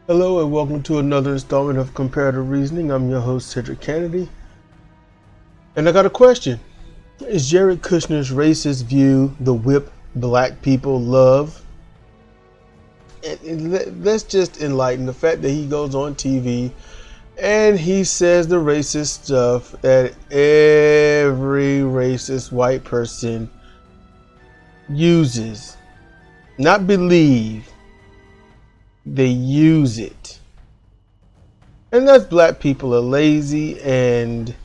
Hello and welcome to another installment of Comparative Reasoning. I'm your host, Sidra Kennedy. And I got a question. Is Jared Kushner's racist view the whip black people love? And let's just enlighten the fact that he goes on TV and he says the racist stuff that every racist white person uses. Not believe. They use it. And that's black people are lazy and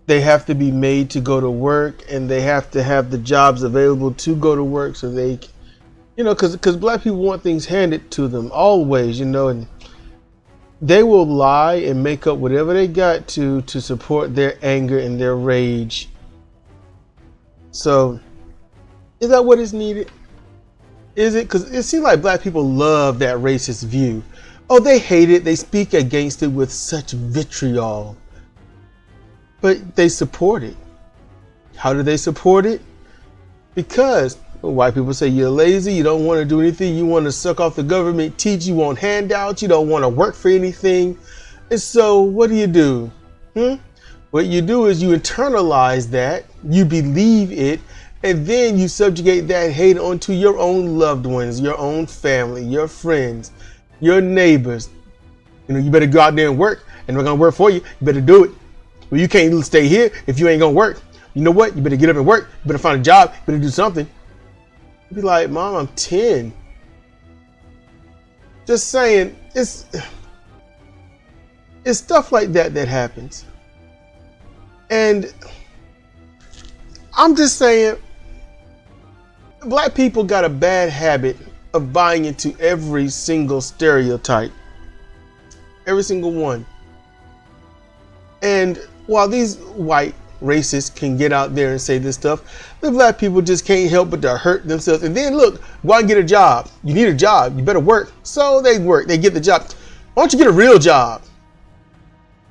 they have to be made to go to work and they have to have the jobs available to go to work so they, because black people want things handed to them always, and they will lie and make up whatever they got to support their anger and their rage. So, is that what is needed? Is it? Because it seems like black people love that racist view. Oh, they hate it. They speak against it with such vitriol. But they support it. How do they support it? Because white people say you're lazy, you don't want to do anything, you want to suck off the government teach, you want handouts, you don't want to work for anything. And so what do? What you do is you internalize that, you believe it, and then you subjugate that hate onto your own loved ones, your own family, your friends, your neighbors. You better go out there and work, and we're going to work for you. You better do it. Well, you can't stay here if you ain't going to work. You know what? You better get up and work. You better find a job. You better do something. You'd be like, Mom, I'm 10. Just saying, it's stuff like that happens. And I'm just saying, black people got a bad habit of buying into every single stereotype. Every single one. And while these white racists can get out there and say this stuff, the black people just can't help but to hurt themselves. And then look, go out and get a job. You need a job. You better work. So they work. They get the job. Why don't you get a real job?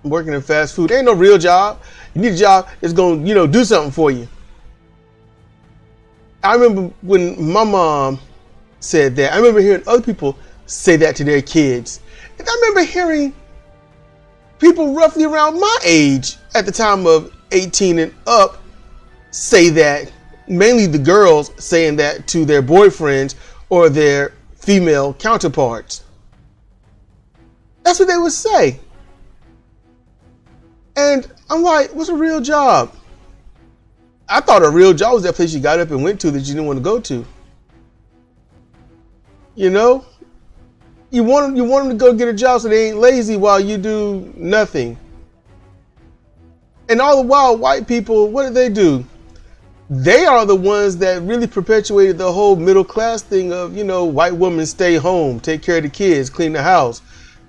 I'm working in fast food. Ain't no real job. You need a job that's going to, do something for you. I remember when my mom said that. I remember hearing other people say that to their kids. And I remember hearing people roughly around my age at the time of 18 and up say that, mainly the girls saying that to their boyfriends or their female counterparts. That's what they would say. And I'm like, what's a real job? I thought a real job was that place you got up and went to that you didn't want to go to. You want them to go get a job so they ain't lazy while you do nothing. And all the while, white people, what do? They are the ones that really perpetuated the whole middle class thing of, white women stay home, take care of the kids, clean the house,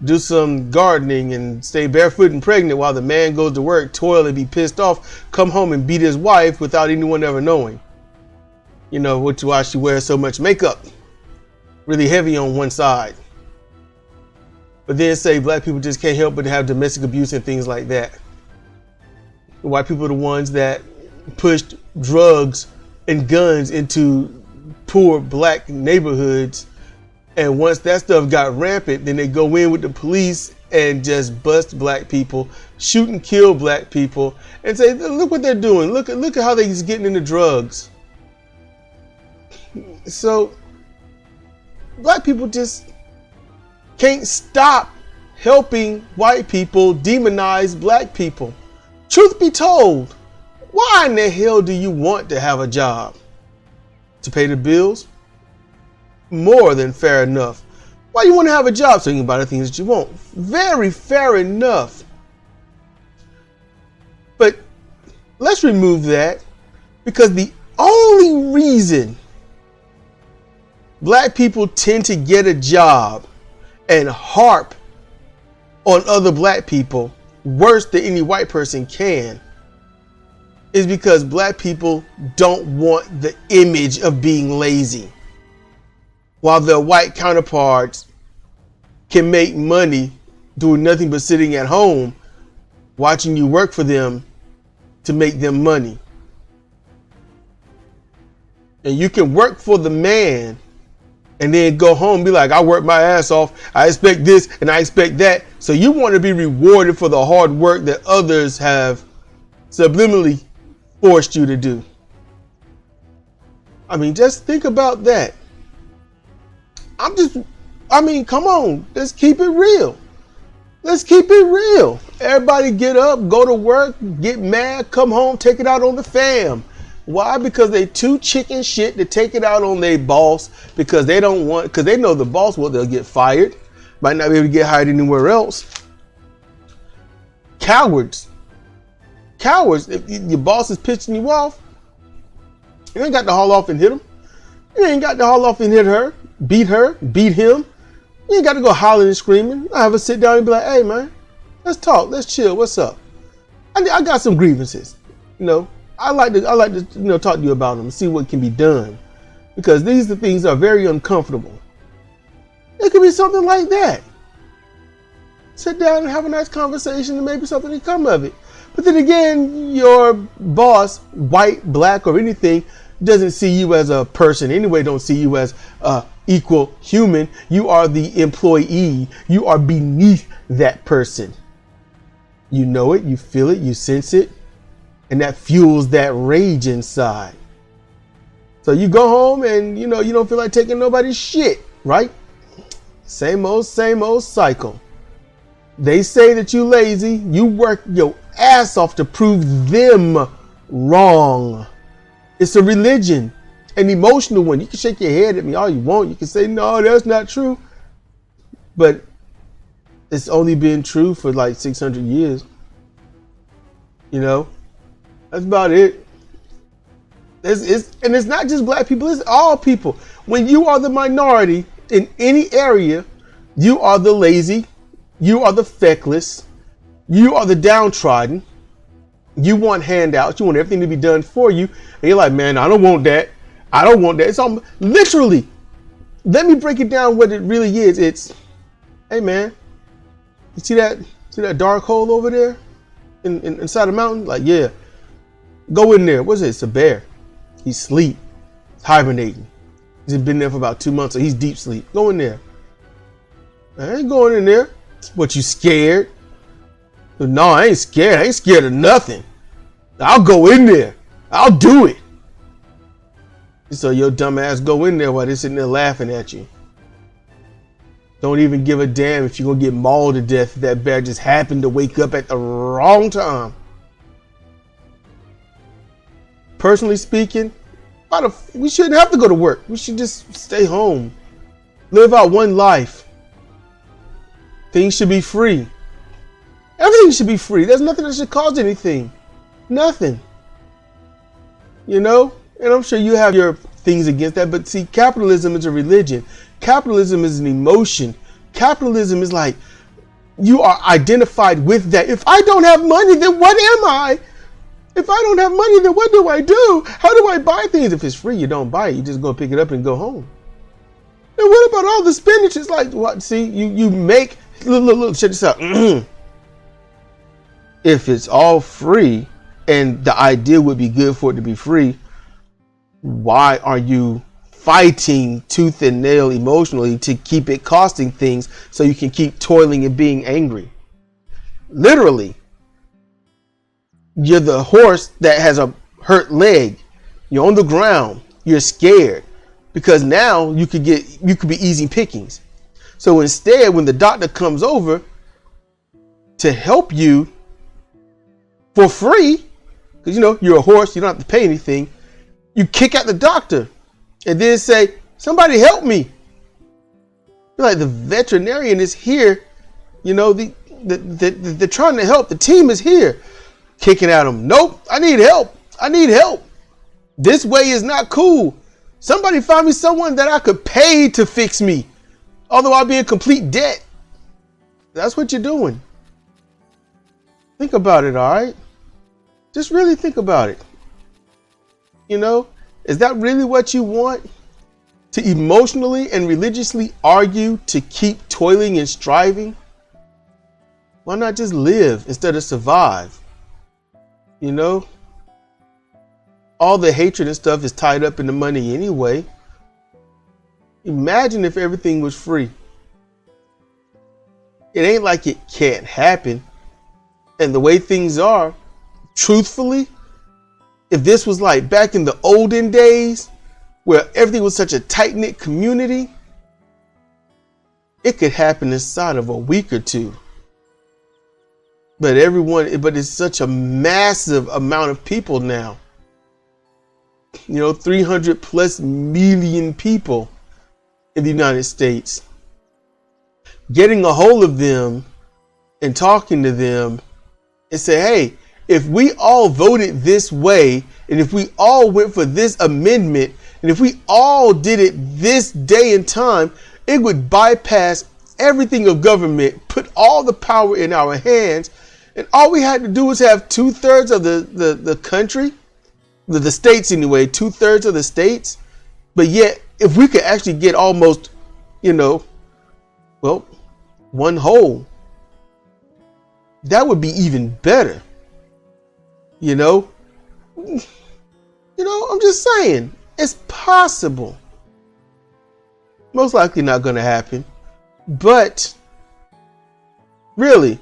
do some gardening and stay barefoot and pregnant while the man goes to work, toil and be pissed off, come home and beat his wife without anyone ever knowing. Which is why she wears so much makeup, really heavy on one side. But then say black people just can't help but to have domestic abuse and things like that. White people are the ones that pushed drugs and guns into poor black neighborhoods. And once that stuff got rampant, then they go in with the police and just bust black people, shoot and kill black people, and say, look what they're doing. Look at how they're getting into drugs. So black people just can't stop helping white people demonize black people. Truth be told, why in the hell do you want to have a job? To pay the bills? More than fair enough. Why you want to have a job? So you can buy the things that you want. Very fair enough. But let's remove that, because the only reason black people tend to get a job and harp on other black people worse than any white person can is because black people don't want the image of being lazy, while their white counterparts can make money doing nothing but sitting at home watching you work for them to make them money. And you can work for the man and then go home and be like, I worked my ass off. I expect this and I expect that. So you want to be rewarded for the hard work that others have subliminally forced you to do. I mean, just think about that. Come on, let's keep it real. Let's keep it real. Everybody get up, go to work, get mad, come home, take it out on the fam. Why? Because they too chicken shit to take it out on their boss because they know the boss, well, they'll get fired. Might not be able to get hired anywhere else. Cowards. If your boss is pitching you off, you ain't got to haul off and hit him. You ain't got to haul off and hit her, beat him. You ain't got to go hollering and screaming. I have a sit down and be like, hey man, let's talk, let's chill. What's up? I got some grievances. I like to talk to you about them and see what can be done, because these things are very uncomfortable. It could be something like that. Sit down and have a nice conversation and maybe something can come of it. But then again, your boss, white, black, or anything, doesn't see you as a person anyway, don't see you as equal human. You are the employee. You are beneath that person. You know it, you feel it, you sense it, and that fuels that rage inside. So you go home and you don't feel like taking nobody's shit, right? Same old cycle. They say that you lazy, you work your ass off to prove them wrong. It's a religion, an emotional one. You can shake your head at me all you want. You can say, no, that's not true. But it's only been true for like 600 years. That's about it. And it's not just black people, it's all people. When you are the minority in any area, you are the lazy, you are the feckless, you are the downtrodden. You want handouts, you want everything to be done for you. And you're like, man, I don't want that. It's all literally. Let me break it down what it really is. It's, hey man, you see that dark hole over there inside the mountain? Like, yeah, go in there. What's it? It's a bear. He's asleep. He's hibernating. He's been there for about 2 months, so he's deep sleep. Go in there. I ain't going in there. What, you scared? No, I ain't scared. I ain't scared of nothing. I'll go in there. I'll do it. So your dumb ass go in there while they're sitting there laughing at you. Don't even give a damn if you're going to get mauled to death if that bear just happened to wake up at the wrong time. Personally speaking, we shouldn't have to go to work. We should just stay home. Live out one life. Things should be free. Everything should be free. There's nothing that should cost anything. Nothing. And I'm sure you have your things against that. But see, capitalism is a religion. Capitalism is an emotion. Capitalism is like you are identified with that. If I don't have money, then what am I? If I don't have money, then what do I do? How do I buy things? If it's free, you don't buy it. You just go pick it up and go home. And what about all the spinach? It's like, what? See, you make, look, check this out. If it's all free and the idea would be good for it to be free, why are you fighting tooth and nail emotionally to keep it costing things so you can keep toiling and being angry? Literally, you're the horse that has a hurt leg. You're on the ground. You're scared because now you could be easy pickings. So instead, when the doctor comes over to help you for free, because you're a horse, you don't have to pay anything, you kick out the doctor and then say, somebody help me. You're like, the veterinarian is here. They're trying to help. The team is here. Kicking at them. Nope, I need help. This way is not cool. Somebody find me someone that I could pay to fix me, although I'll be in complete debt. That's what you're doing. Think about it, all right? Just really think about it. Is that really what you want? To emotionally and religiously argue to keep toiling and striving? Why not just live instead of survive? All the hatred and stuff is tied up in the money anyway. Imagine if everything was free. It ain't like it can't happen. And the way things are, truthfully, if this was like back in the olden days where everything was such a tight-knit community, it could happen inside of a week or two. But it's such a massive amount of people now. 300 plus million people in the United States. Getting a hold of them and talking to them and say, hey, if we all voted this way, and if we all went for this amendment, and if we all did it this day and time, it would bypass everything of government, put all the power in our hands, and all we had to do was have 2/3 of the country, the states anyway, 2/3 of the states. But yet, if we could actually get almost, one whole, that would be even better. I'm just saying, it's possible. Most likely not going to happen. But really,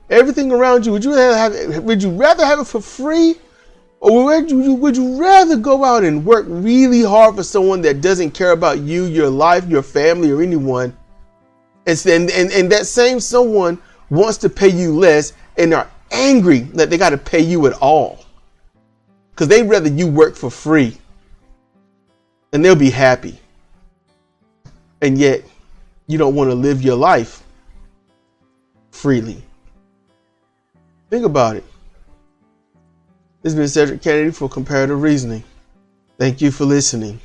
everything around you, would you rather have it for free? Or would you rather go out and work really hard for someone that doesn't care about you, your life, your family, or anyone? And that same someone wants to pay you less and are angry that they got to pay you at all. Because they'd rather you work for free. And they'll be happy. And yet, you don't want to live your life freely. Think about it. This has been Cedric Kennedy for Comparative Reasoning. Thank you for listening.